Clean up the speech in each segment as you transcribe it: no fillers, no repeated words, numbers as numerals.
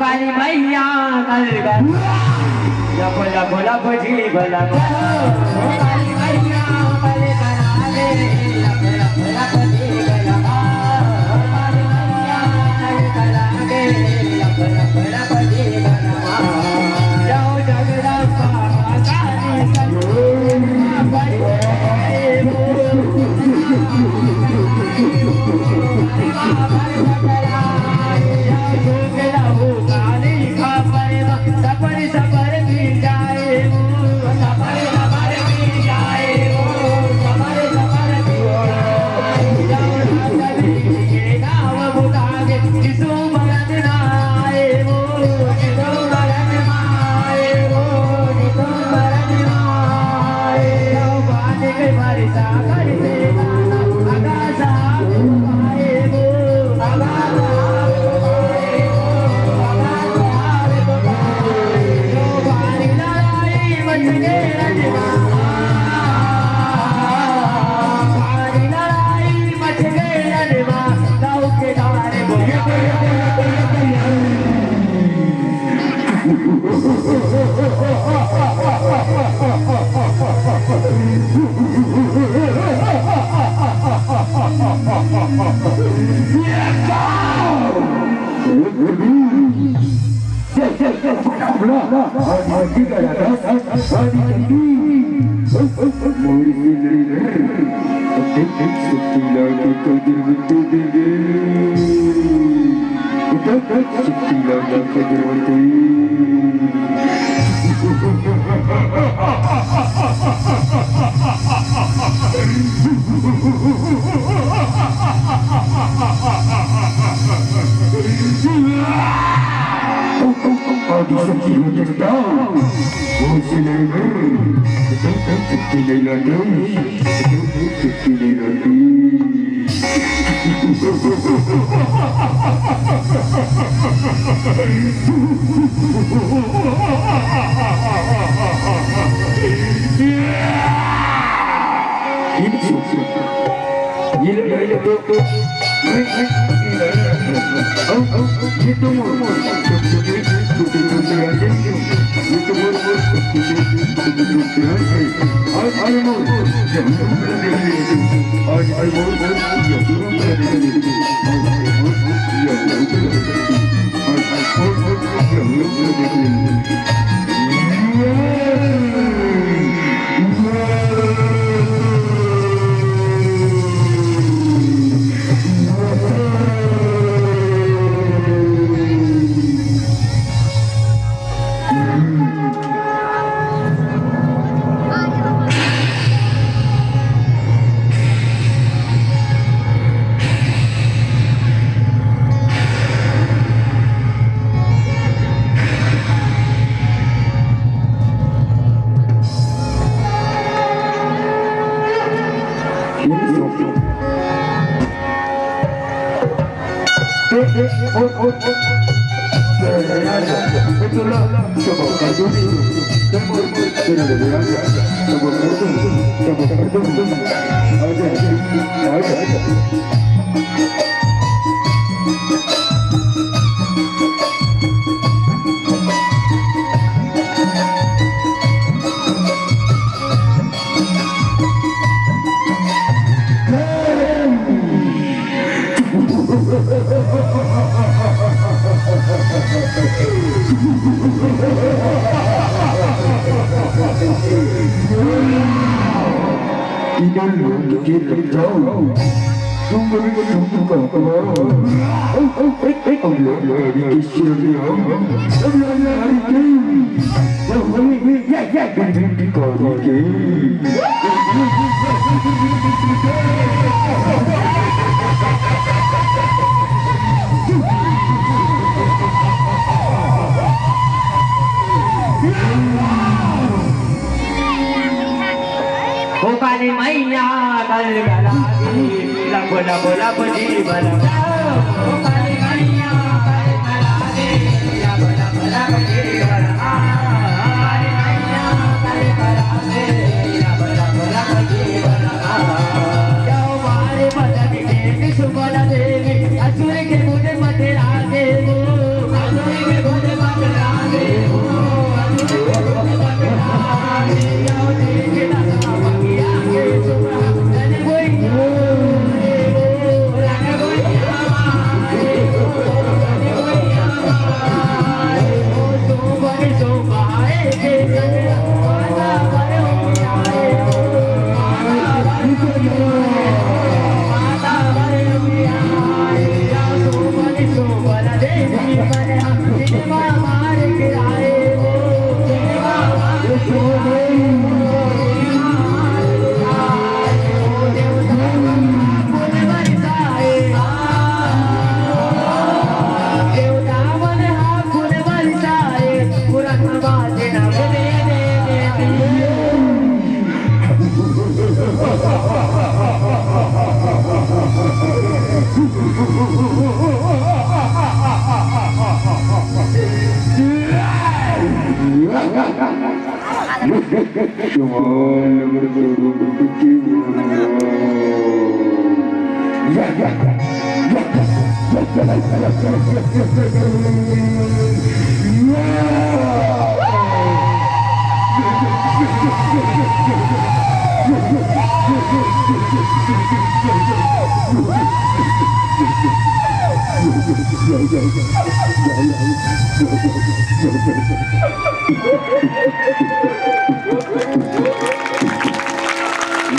काली मैया बोला बोला बुझी बोला काली मैया बोले करा दे बोला बोला बुझी बोला काली मैया करा दे बोला बोला बुझी बोला जाओ जगदम्बा काली ओ काली मैया गलगलागी लब लब लब जीवन ओ काली मैया गलगलागी लब लब लब जीवन काली मैया गलगलागी लब लब लब जीवन जाओ मारे बदन के सुबह देवी असुर के मुझे मथुरा देवो असुर के मुझे मथुरा देवो असुर के मुझे मथुरा देवो देखे ना मकिया के सुबह जने कोई रंग कोई हमारे जने कोई हमारे ओ सो बाए के माता पर हो आए माता पर हो आए सो बन देवी मन सिनेमा मार के आए वो सिनेमा मार के आए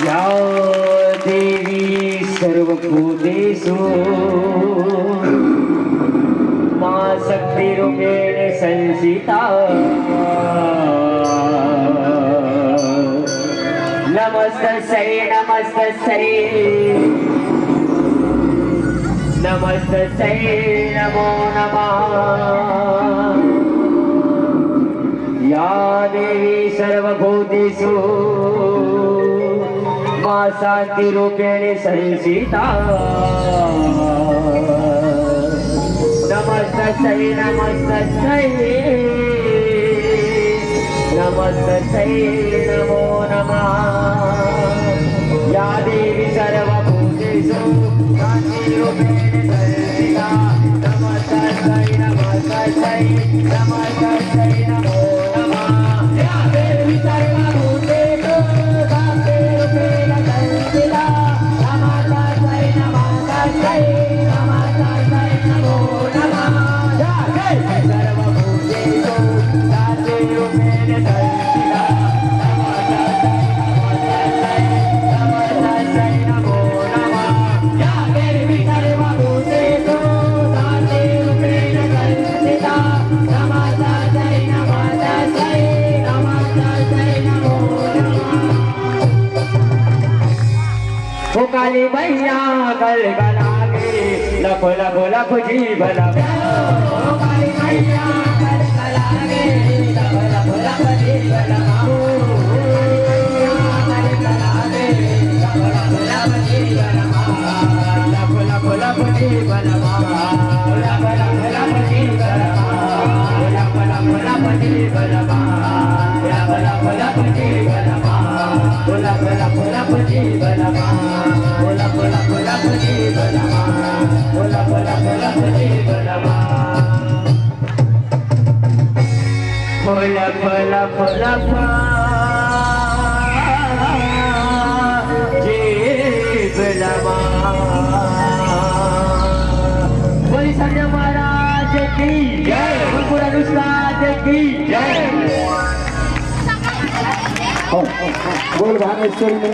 या देवी सर्वभूतेषु मां शक्तिरूपेण संस्थिता नमस्तस्यै नमस्तस्यै नमस्तस्यै नमो नमः या देवी सर्वभूतेषु मां शान्तिरूपेण संस्थिता नमस्तस्यै नमस्तस्यै नमस्तस्यै नमो नमः या देवी सर्वभूतेषु शान्तिरूपेण संस्थिता नमस्तस्यै नमस्तस्यै नमस्तस्यै नमो नमः या देवी सर्वभूतेषु शान्तिरूपेण संस्थिता नमस्तस्यै नमस्तस्यै नमस्तस्यै नमो नमः या देवी सर्वभूतेषु शान्तिरूपेण संस्थिता नमस्तस्यै नमो नमः या देवी सर्वभूतेषु शान्तिरूपेण संस्थिता नमस्तस्यै नमस्तस्यै नमस्तस्यै नमो नमः ओ काली मैया गलगलागी लब लब लब जीवन ओ काली मैया गलगलागी लब लब लब जीवन ओ गलगलागी लब लब लब जीवन लब लब लब जीवन लब लब लब जीवन लब लब लब जीवन लब लब लब जीवन लब लब लब जीवन लब लब लब जीवन लब लब लब जीवन लब लब लब बोली संजय महाराज की जय पूरा उस्ताद की जय। बोल भागेश्वरी में